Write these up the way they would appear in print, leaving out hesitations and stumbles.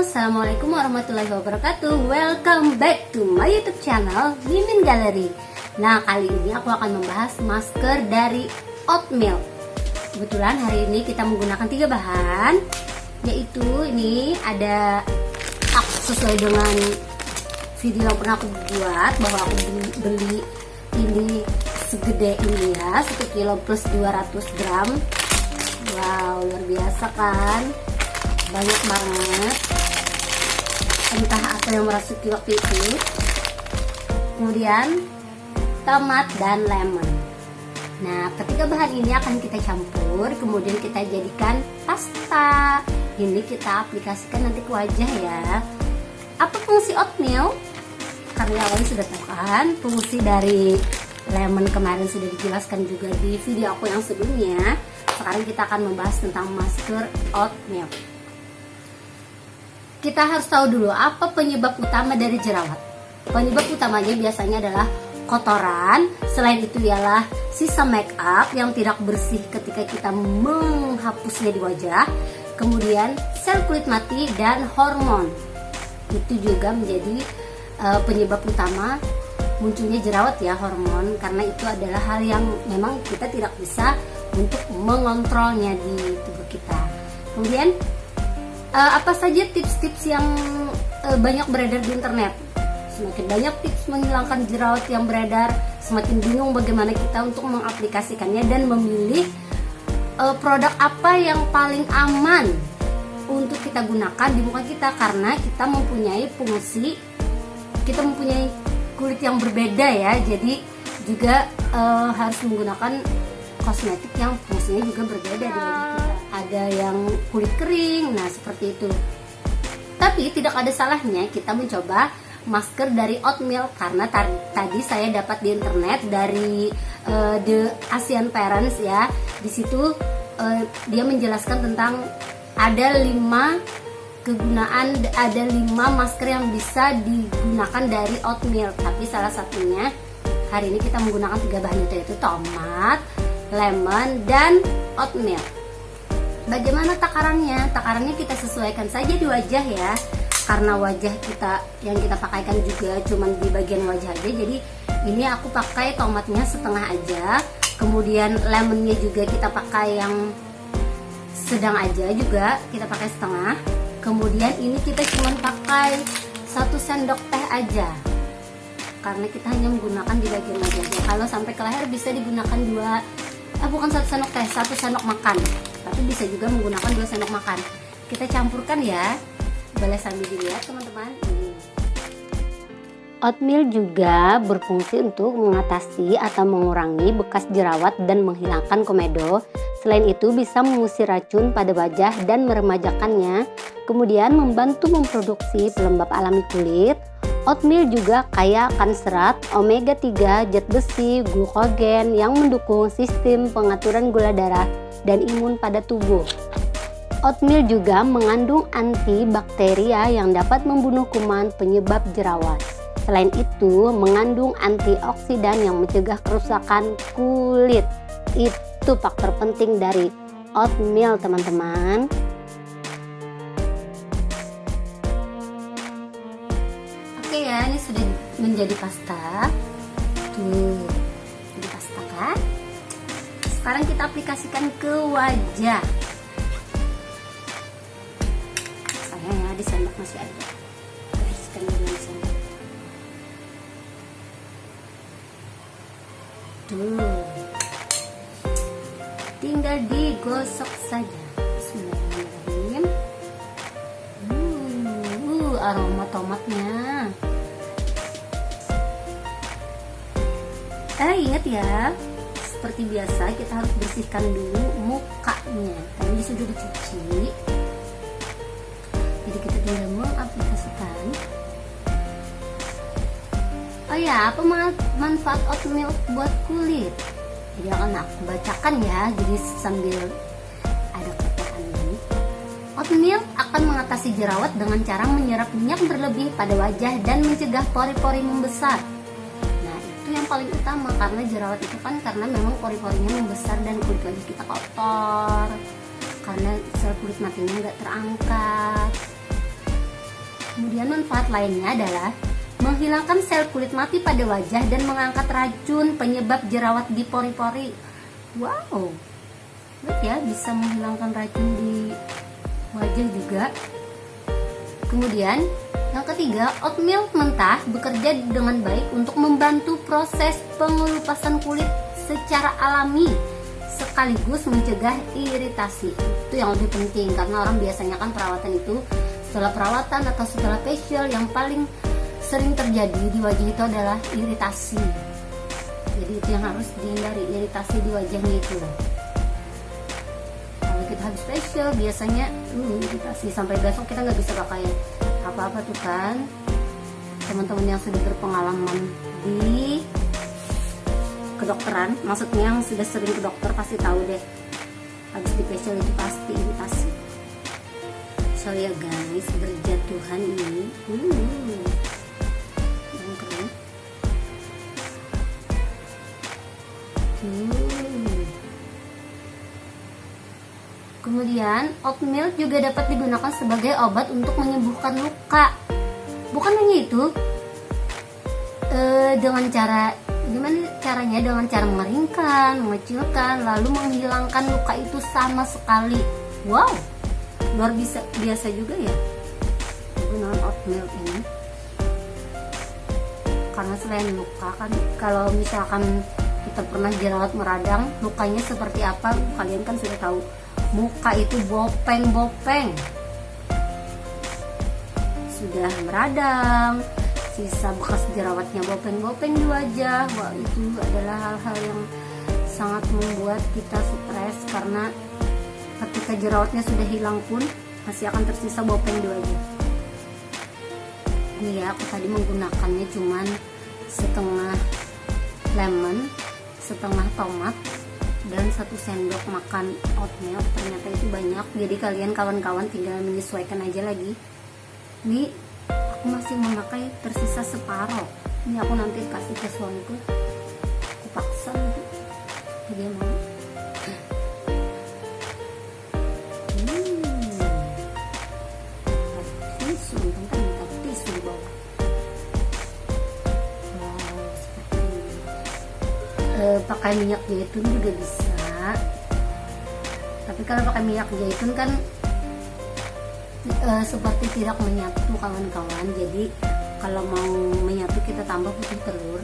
Assalamualaikum warahmatullahi wabarakatuh. Welcome back to my YouTube channel Mimin Gallery. Nah, kali ini aku akan membahas masker dari Oatmeal. Kebetulan hari ini kita menggunakan 3 bahan, yaitu ini ada sesuai dengan video yang pernah aku buat bahwa aku beli ini segede ini ya, 1 kilo plus 200 gram. Wow, luar biasa kan, banyak banget, entah apa yang merasuki waktu itu. Kemudian tomat dan lemon. Nah, ketiga bahan ini akan kita campur, kemudian kita jadikan pasta. Ini kita aplikasikan nanti ke wajah ya. Apa fungsi oatmeal? Karena awalnya sudah tahu kan, fungsi dari lemon kemarin sudah dijelaskan juga di video aku yang sebelumnya. Sekarang kita akan membahas tentang masker oatmeal. Kita harus tahu dulu apa penyebab utama dari jerawat. Penyebab utamanya biasanya adalah kotoran. Selain itu ialah sisa make up yang tidak bersih ketika kita menghapusnya di wajah. Kemudian sel kulit mati dan hormon. Itu juga menjadi penyebab utama munculnya jerawat ya, hormon. Karena itu adalah hal yang memang kita tidak bisa untuk mengontrolnya di tubuh kita. Kemudian apa saja tips-tips yang banyak beredar di internet? Semakin banyak tips menghilangkan jerawat yang beredar, semakin bingung bagaimana kita untuk mengaplikasikannya dan memilih produk apa yang paling aman untuk kita gunakan di muka kita, karena kita mempunyai fungsi, kita mempunyai kulit yang berbeda ya. Jadi juga harus menggunakan kosmetik yang fungsinya juga berbeda di wajah kita. Ada yang kulit kering, nah seperti itu. Tapi tidak ada salahnya kita mencoba masker dari Oatmeal, karena tadi saya dapat di internet dari The Asian Parents ya. Di situ dia menjelaskan tentang ada 5 kegunaan, ada 5 masker yang bisa digunakan dari Oatmeal. Tapi salah satunya hari ini kita menggunakan 3 bahan itu, tomat, lemon, dan oatmeal. Bagaimana takarannya? Takarannya kita sesuaikan saja di wajah ya, karena wajah kita yang kita pakaikan juga cuman di bagian wajah aja. Jadi ini aku pakai tomatnya setengah aja, kemudian lemonnya juga kita pakai yang sedang aja juga, kita pakai setengah. Kemudian ini kita cuman pakai 1 sendok teh aja, karena kita hanya menggunakan di bagian wajahnya. Kalau sampai ke leher bisa digunakan 1 sendok teh, 1 sendok makan. Tapi bisa juga menggunakan 2 sendok makan. Kita campurkan ya. Boleh sambil dilihat teman-teman. Oatmeal juga berfungsi untuk mengatasi atau mengurangi bekas jerawat dan menghilangkan komedo. Selain itu bisa mengusir racun pada wajah dan meremajakannya. Kemudian membantu memproduksi pelembab alami kulit. Oatmeal juga kaya akan serat, omega 3, zat besi, glukogen yang mendukung sistem pengaturan gula darah dan imun pada tubuh. Oatmeal juga mengandung antibakteria yang dapat membunuh kuman penyebab jerawat. Selain itu, mengandung antioksidan yang mencegah kerusakan kulit. Itu faktor penting dari oatmeal, teman-teman. Oke ya, ini sudah menjadi pasta. Tuh, jadi pasta kan? Sekarang kita aplikasikan ke wajah. Sayang ya, di sendok masih ada. Bersihkan dulu di sendok. Tuh, tinggal digosok saja. Bismillahirrahmanirrahim. Aroma tomatnya. Ingat ya, seperti biasa kita harus bersihkan dulu mukanya, karena ini sudah dicuci. Jadi kita tinggal mengaplikasikan. Oh ya, apa manfaat oatmeal buat kulit? Jadi akan aku bacakan ya, jadi sambil ada kerjaan ini. Oatmeal akan mengatasi jerawat dengan cara menyerap minyak berlebih pada wajah dan mencegah pori-pori membesar. Nah, itu yang paling utama, karena jerawat itu kan karena memang pori-porinya membesar dan kulit wajah kita kotor, karena sel kulit matinya nggak terangkat. Kemudian manfaat lainnya adalah menghilangkan sel kulit mati pada wajah dan mengangkat racun penyebab jerawat di pori-pori. Wow, lihat ya, bisa menghilangkan racun di wajah juga. Kemudian yang ketiga, oatmeal mentah bekerja dengan baik untuk membantu proses pengelupasan kulit secara alami sekaligus mencegah iritasi. Itu yang lebih penting, karena orang biasanya kan perawatan itu, setelah perawatan atau setelah facial, yang paling sering terjadi di wajah itu adalah iritasi. Jadi itu yang harus dihindari, iritasi di wajahnya itu. Kalau kita habis facial biasanya iritasi, sampai besok kita nggak bisa pakai apa-apa tuh kan. Teman-teman yang sudah berpengalaman di kedokteran, maksudnya yang sudah sering ke dokter pasti tahu deh, habis di facial itu pasti iritasi. So ya guys, berjatuhan ini yang keren. Kemudian oatmeal juga dapat digunakan sebagai obat untuk menyembuhkan luka. Bukan hanya itu, dengan cara gimana caranya? Dengan cara mengeringkan, mengecilkan, lalu menghilangkan luka itu sama sekali. Wow, luar biasa juga ya penggunaan oatmeal ini. Karena selain luka kan, kalau misalkan kita pernah jerawat meradang, lukanya seperti apa? Kalian kan sudah tahu, muka itu bopeng-bopeng, sudah meradang, sisa bekas jerawatnya bopeng-bopeng di wajah. Wah, itu adalah hal-hal yang sangat membuat kita stres, karena ketika jerawatnya sudah hilang pun masih akan tersisa bopeng di wajah. Ini ya, aku tadi menggunakannya cuman setengah lemon, setengah tomat, dan 1 sendok makan oatmeal. Ternyata itu banyak, jadi kalian kawan-kawan tinggal menyesuaikan aja lagi. Ini aku masih memakai tersisa separoh. Ini aku nanti kasih ke suamiku, aku paksa nanti dia mau. Tisu, untung kan minta tisu di bawah. Wow, seperti ini. Pakai minyak zaitun juga bisa, tapi kalau pakai minyak zaitun kan seperti tidak menyatu kawan-kawan. Jadi kalau mau menyatu kita tambah putih telur,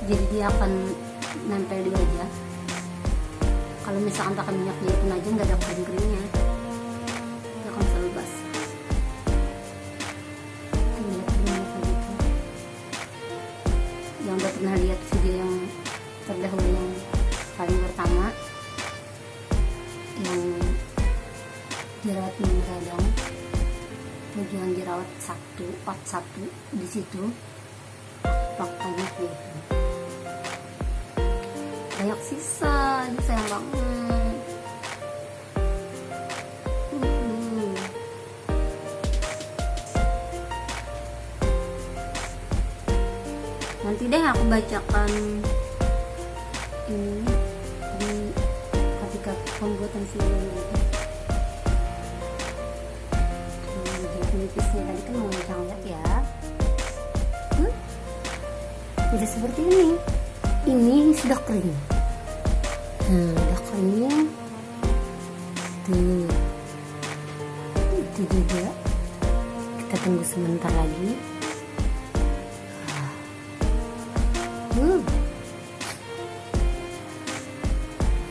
jadi dia akan nempel di wajah. Kalau misalkan pakai minyak zaitun aja nggak ada kering-keringnya, dia akan selalu basah. Yang udah pernah lihat video yang terdahulu, yang paling pertama, yang jerawat meradang, tujuan jerawat part 1, di situ faktanya gitu. Banyak sisa, ini sayang banget. Nanti deh aku bacakan ini di ketika pembuatan videonya. Nipisnya tadi kan mau lihat ya. Jadi seperti ini sudah kering. Udah kering tuh. Itu juga kita tunggu sebentar lagi.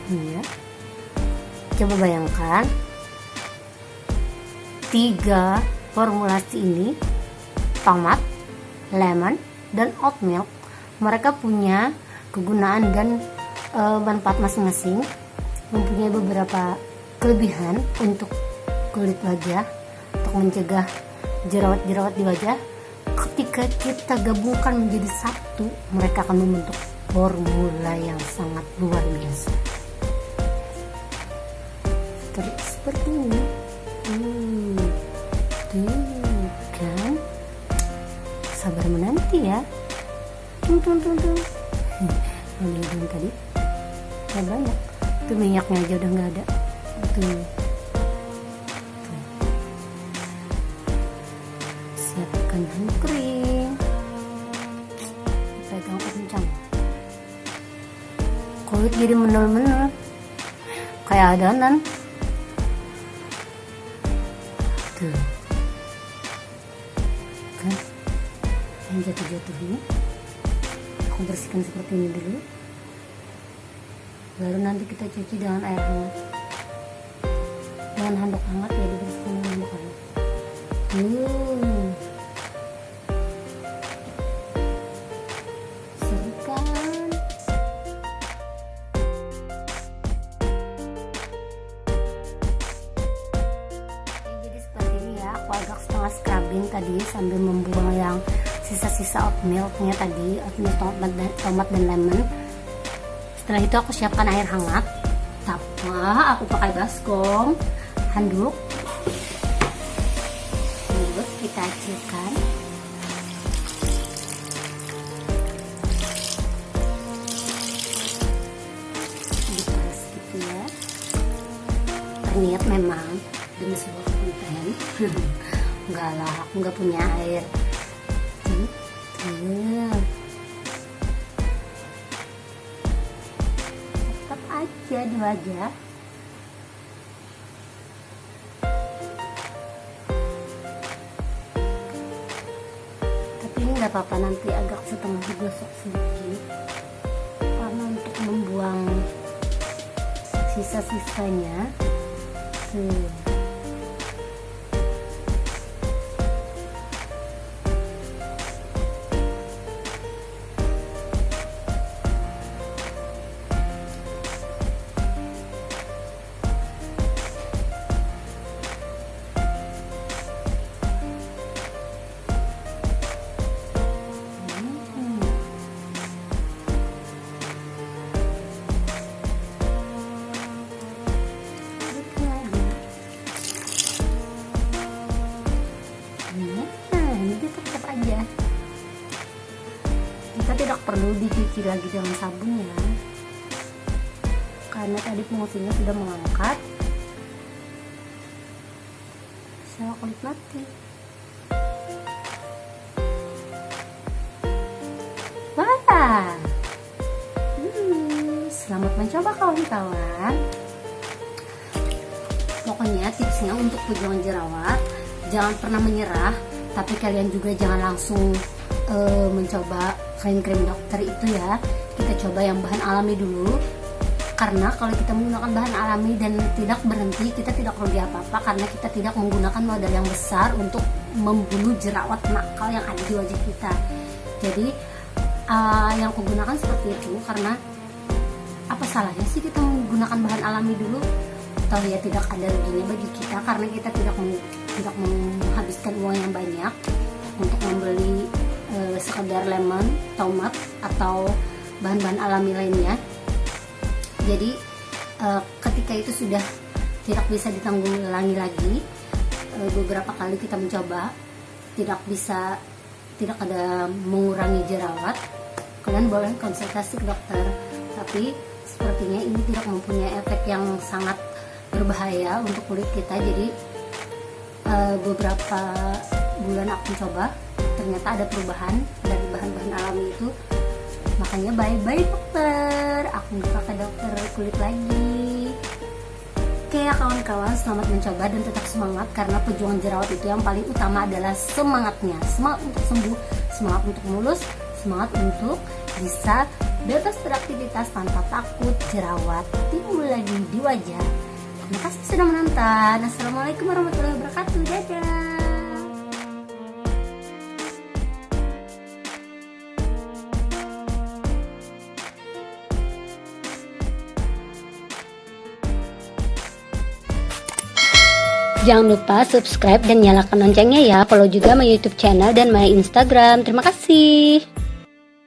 Ya. Coba bayangkan 3 formulasi ini, tomat, lemon, dan oatmeal, mereka punya kegunaan dan manfaat masing-masing, mempunyai beberapa kelebihan untuk kulit wajah, untuk mencegah jerawat-jerawat di wajah. Ketika kita gabungkan menjadi satu, mereka akan membentuk formula yang sangat luar biasa. Seperti ini. Kan sabar menanti ya. Tung. Yang tadi ya banyak tuh, minyaknya aja udah nggak ada tuh. menggunakan hand kering. Pegang kencang. Kulit jadi menel-menel kayak adonan tuh kan, yang jatuh-jatuh ini aku bersihkan seperti ini dulu, baru nanti kita cuci dengan air hangat, dengan handuk hangat ya, dibersihkan dengan handuk hangat. Seru kan? Jadi seperti ini ya, aku agak setengah scrubbing tadi sambil membuang yang sisa-sisa oat milknya tadi, oatmeal tomat dan lemon. Setelah itu aku siapkan air hangat, tapa aku pakai baskom, handuk, lalu kita acilkan. Diperas gitu ya, terniat memang demi sebuah konten. Enggak lah, aku nggak punya air. Tetap aja di wajah. Tapi ini nggak apa-apa, nanti agak setengah digosok sedikit karena untuk membuang sisa-sisanya tuh. Kita tidak perlu dicuci lagi dengan sabun ya, karena tadi fungsinya sudah mengangkat sel kulit mati. Wah, selamat mencoba kawan-kawan. Pokoknya tipsnya untuk pejuang jerawat, jangan pernah menyerah, tapi kalian juga jangan langsung mencoba krim-krim dokter itu ya. Kita coba yang bahan alami dulu, karena kalau kita menggunakan bahan alami dan tidak berhenti, kita tidak rugi apa-apa, karena kita tidak menggunakan modal yang besar untuk membunuh jerawat nakal yang ada di wajah kita. Jadi yang aku gunakan seperti itu, karena apa salahnya sih kita menggunakan bahan alami dulu? Atau ya tidak ada ruginya bagi kita, karena kita tidak menghabiskan uang yang banyak untuk membeli sekedar lemon, tomat, atau bahan-bahan alami lainnya. Jadi ketika itu sudah tidak bisa ditanggulangi lagi, beberapa kali kita mencoba tidak ada mengurangi jerawat, kalian boleh konsultasi ke dokter. Tapi sepertinya ini tidak mempunyai efek yang sangat berbahaya untuk kulit kita. Jadi beberapa bulan aku coba, ternyata ada perubahan dari bahan-bahan alami itu. Makanya bye-bye dokter, aku nggak pakai dokter kulit lagi. Oke ya kawan-kawan, selamat mencoba dan tetap semangat, karena pejuang jerawat itu yang paling utama adalah semangatnya. Semangat untuk sembuh, semangat untuk mulus, semangat untuk bisa bebas beraktivitas tanpa takut jerawat timbul lagi di wajah. Terima kasih sudah menonton. Assalamualaikum warahmatullahi wabarakatuh. Dadah. Jangan lupa subscribe dan nyalakan loncengnya ya. Follow juga my YouTube channel dan my Instagram. Terima kasih.